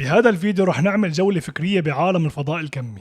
بهذا الفيديو رح نعمل جولة فكرية بعالم الفضاء الكمي.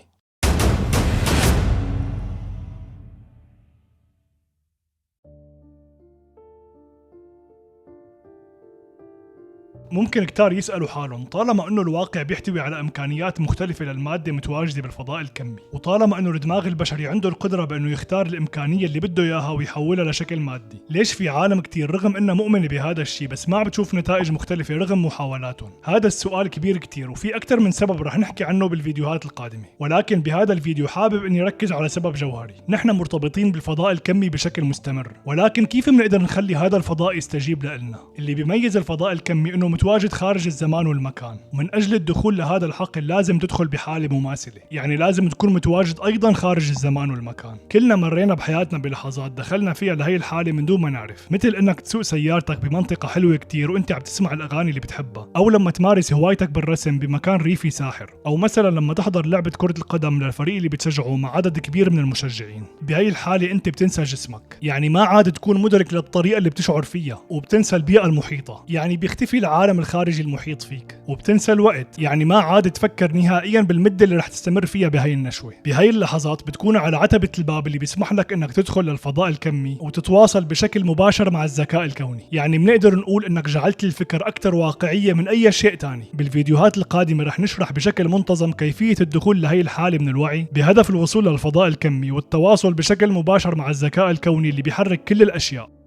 ممكن كتار يسألوا حالهم طالما انه الواقع بيحتوي على امكانيات مختلفة للمادة متواجدة بالفضاء الكمي، وطالما انه الدماغ البشري عنده القدرة بانه يختار الامكانية اللي بده اياها ويحولها لشكل مادي، ليش في عالم كتير رغم انها مؤمنة بهذا الشيء بس ما بتشوف نتائج مختلفة رغم محاولاتهم؟ هذا السؤال كبير كتير وفي اكثر من سبب رح نحكي عنه بالفيديوهات القادمة، ولكن بهذا الفيديو حابب اني ركز على سبب جوهري. نحن مرتبطين بالفضاء الكمي بشكل مستمر، ولكن كيف بنقدر نخلي هذا الفضاء يستجيب لنا؟ اللي بيميز الفضاء الكمي انه متواجد خارج الزمان والمكان، ومن أجل الدخول لهذا الحقل لازم تدخل بحالة مماثلة، يعني لازم تكون متواجد أيضا خارج الزمان والمكان. كلنا مرينا بحياتنا بلحظات دخلنا فيها لهي الحالة من دون ما نعرف، مثل إنك تسوق سيارتك بمنطقة حلوة كتير وإنت عم تسمع الأغاني اللي بتحبها، أو لما تمارس هوايتك بالرسم بمكان ريفي ساحر، أو مثلا لما تحضر لعبة كرة القدم للفريق اللي بتشجعه مع عدد كبير من المشجعين. بهي الحالة أنت بتنسى جسمك، يعني ما عاد تكون مدرك للطريقة اللي بتشعر فيها، وبتنسى البيئة المحيطة، يعني بيختفي العالم الخارجي المحيط فيك، وبتنسى الوقت، يعني ما عاد تفكر نهائيا بالمدة اللي رح تستمر فيها بهاي النشوة. بهاي اللحظات بتكون على عتبة الباب اللي بيسمح لك انك تدخل للفضاء الكمي وتتواصل بشكل مباشر مع الذكاء الكوني، يعني بنقدر نقول انك جعلت الفكر اكثر واقعية من اي شيء تاني. بالفيديوهات القادمة رح نشرح بشكل منتظم كيفية الدخول لهي الحالة من الوعي بهدف الوصول للفضاء الكمي والتواصل بشكل مباشر مع الذكاء الكوني اللي بيحرك كل الاشياء.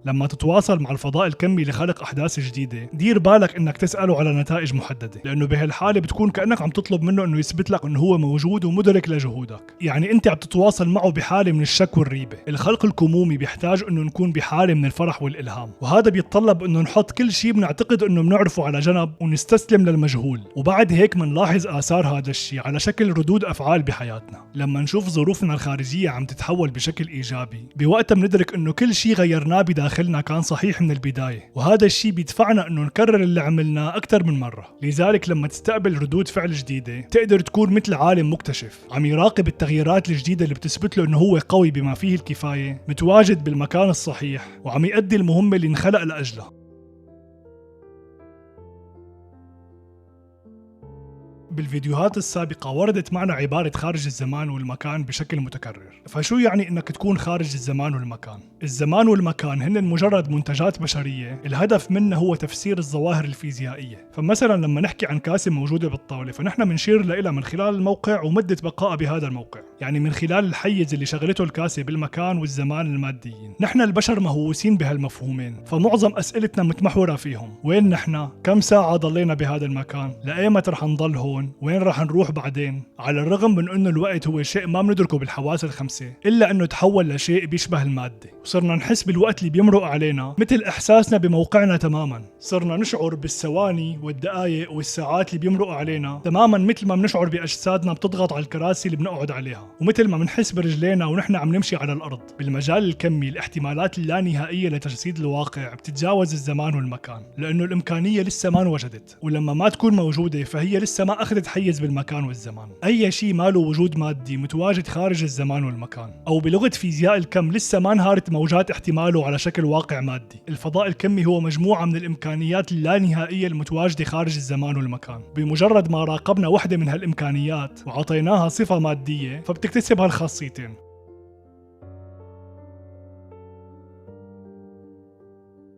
لما تتواصل مع الفضاء الكمي لخلق أحداث جديدة، دير بالك إنك تسأله على نتائج محددة، لأنه بهالحالة بتكون كأنك عم تطلب منه إنه يثبت لك إنه هو موجود ومدرك لجهودك، يعني أنت عم تتواصل معه بحالة من الشك والريبة. الخلق الكمومي بيحتاج إنه نكون بحالة من الفرح والإلهام، وهذا بيتطلب إنه نحط كل شيء بنعتقد إنه بنعرفه على جنب ونستسلم للمجهول، وبعد هيك منلاحظ آثار هذا الشيء على شكل ردود أفعال بحياتنا. لما نشوف ظروفنا الخارجية عم تتحول بشكل إيجابي، بوقتها بندرك إنه كل شيء غيرناه داخلنا كان صحيح من البداية، وهذا الشيء بيدفعنا انه نكرر اللي عملناه اكثر من مرة. لذلك لما تستقبل ردود فعل جديدة تقدر تكون مثل عالم مكتشف عم يراقب التغييرات الجديدة اللي بتثبت له انه هو قوي بما فيه الكفاية، متواجد بالمكان الصحيح، وعم يؤدي المهمة اللي انخلق لأجلها. بالفيديوهات السابقة وردت معنا عبارة خارج الزمان والمكان بشكل متكرر، فشو يعني انك تكون خارج الزمان والمكان؟ الزمان والمكان هن مجرد منتجات بشرية الهدف منها هو تفسير الظواهر الفيزيائية. فمثلا لما نحكي عن كاسة موجودة بالطاولة فنحن بنشير لها من خلال الموقع ومدة بقائها بهذا الموقع، يعني من خلال الحيز اللي شغلته الكاسة بالمكان والزمان الماديين. نحن البشر مهووسين بهالمفهومين، فمعظم أسئلتنا متمحورة فيهم. وين نحن؟ كم ساعة ضلينا بهذا المكان؟ لأيمت رح نضل هون؟ وين راح نروح بعدين؟ على الرغم من انه الوقت هو شيء ما بندركه بالحواس الخمسة، الا انه تحول لشيء بيشبه المادة، وصرنا نحس بالوقت اللي بيمرق علينا مثل احساسنا بموقعنا تماما. صرنا نشعر بالثواني والدقائق والساعات اللي بيمرقوا علينا تماما مثل ما بنشعر باجسادنا بتضغط على الكراسي اللي بنقعد عليها، ومثل ما بنحس برجلينا ونحن عم نمشي على الارض. بالمجال الكمي الاحتمالات اللانهائية لتجسيد الواقع بتتجاوز الزمان والمكان، لانه الامكانية لسه ما انوجدت، ولما ما تكون موجودة فهي لسه ما اخذت حيز بالمكان والزمان. اي شيء ما له وجود مادي متواجد خارج الزمان والمكان، او بلغة فيزياء الكم لسه ما انهارت موجات احتماله على شكل واقع مادي. الفضاء الكمي هو مجموعة من الامكانيات اللانهائية المتواجدة خارج الزمان والمكان. بمجرد ما راقبنا وحدة من هالامكانيات وعطيناها صفة مادية فبتكتسب هالخاصيتين.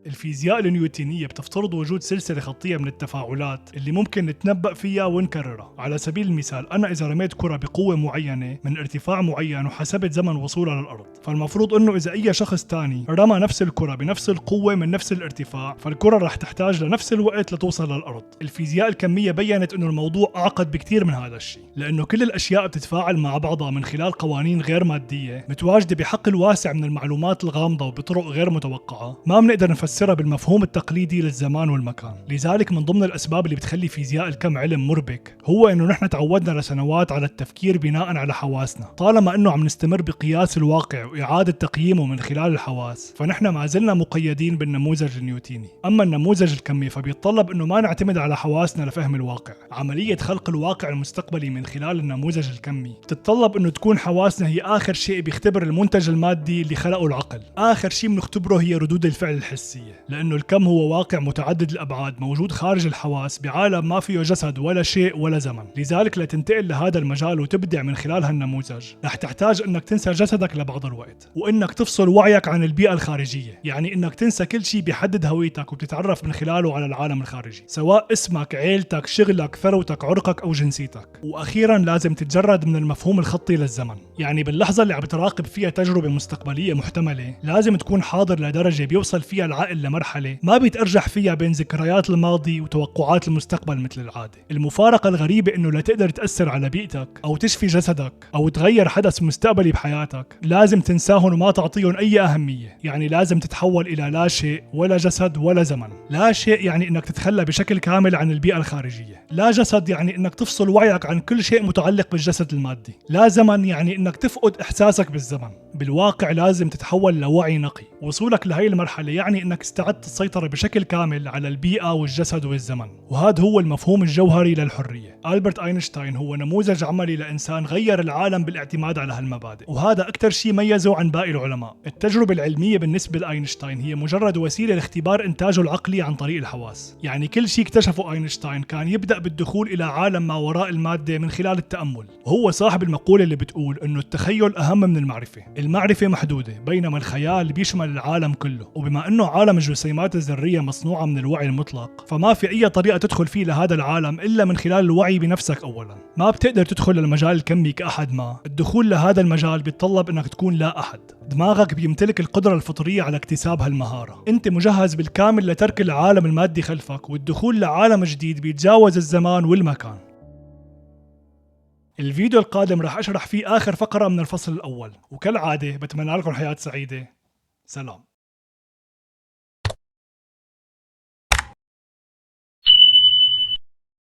الفيزياء النيوتنية بتفترض وجود سلسلة خطية من التفاعلات اللي ممكن نتنبأ فيها ونكررها. على سبيل المثال، أنا إذا رميت كرة بقوة معينة من ارتفاع معين وحسبت زمن وصولها للأرض، فالمفروض إنه إذا أي شخص تاني رمى نفس الكرة بنفس القوة من نفس الارتفاع، فالكرة رح تحتاج لنفس الوقت لتوصل للأرض. الفيزياء الكمية بيّنت إنه الموضوع أعقد بكتير من هذا الشيء، لأنه كل الأشياء بتتفاعل مع بعضها من خلال قوانين غير مادية متواجدة بحقل واسع من المعلومات الغامضة وبطرق غير متوقعة ما بنقدر نفسرها بالمفهوم التقليدي للزمان والمكان. لذلك من ضمن الأسباب اللي بتخلي فيزياء الكم علم مربك هو إنه نحن تعودنا لسنوات على التفكير بناء على حواسنا. طالما إنه عم نستمر بقياس الواقع وإعادة تقييمه من خلال الحواس، فنحن ما زلنا مقيدين بالنموذج النيوتيني. أما النموذج الكمي فبيتطلب إنه ما نعتمد على حواسنا لفهم الواقع. عملية خلق الواقع المستقبلي من خلال النموذج الكمي بتتطلب إنه تكون حواسنا هي آخر شيء بيختبر المنتج المادي اللي خلقه العقل. آخر شيء بنختبره هي ردود الفعل الحسية. الخارجية، لأنه الكم هو واقع متعدد الأبعاد موجود خارج الحواس بعالم ما فيه جسد ولا شيء ولا زمن. لذلك لتنتقل لهذا المجال وتبدع من خلال هالنموذج رح تحتاج انك تنسى جسدك لبعض الوقت، وانك تفصل وعيك عن البيئة الخارجية، يعني انك تنسى كل شيء بيحدد هويتك وبتتعرف من خلاله على العالم الخارجي، سواء اسمك، عيلتك، شغلك، ثروتك، عرقك او جنسيتك. واخيرا لازم تتجرد من المفهوم الخطي للزمن، يعني باللحظة اللي عم بتراقب فيها تجربة مستقبلية محتملة لازم تكون حاضر لدرجة بيوصل فيها العقل لمرحلة ما بيتأرجح فيها بين ذكريات الماضي وتوقعات المستقبل مثل العادة. المفارقة الغريبة انه لتقدر تأثر على بيئتك او تشفي جسدك او تغير حدث مستقبلي بحياتك لازم تنساهم وما تعطيهم اي اهمية، يعني لازم تتحول الى لا شيء ولا جسد ولا زمن. لا شيء يعني انك تتخلى بشكل كامل عن البيئة الخارجية، لا جسد يعني انك تفصل وعيك عن كل شيء متعلق بالجسد المادي، لا زمن يعني انك تفقد احساسك بالزمن. بالواقع لازم تتحول لوعي نقي. وصولك لهي المرحلة يعني انك استعدت السيطرة بشكل كامل على البيئة والجسد والزمن، وهذا هو المفهوم الجوهري للحرية. ألبرت أينشتاين هو نموذج عملي لإنسان غير العالم بالاعتماد على هالمبادئ، وهذا أكثر شيء ميزه عن باقي العلماء. التجربة العلمية بالنسبة لأينشتاين هي مجرد وسيلة لاختبار إنتاجه العقلي عن طريق الحواس، يعني كل شيء اكتشفه أينشتاين كان يبدأ بالدخول إلى عالم ما وراء المادة من خلال التأمل. وهو صاحب المقولة اللي بتقول إنه التخيل أهم من المعرفة. المعرفة محدودة بينما الخيال بيشمل العالم كله، وبما إنه عالم الجسيمات الذرية مصنوعة من الوعي المطلق فما في أي طريقة تدخل فيه لهذا العالم إلا من خلال الوعي بنفسك أولا. ما بتقدر تدخل للمجال الكمي كأحد ما، الدخول لهذا المجال بيتطلب إنك تكون لا أحد. دماغك بيمتلك القدرة الفطرية على اكتساب هالمهارة، أنت مجهز بالكامل لترك العالم المادي خلفك والدخول لعالم جديد بيتجاوز الزمان والمكان. الفيديو القادم راح أشرح فيه آخر فقرة من الفصل الأول، وكالعادة بتمنى لكم حياة سعيدة. سلام.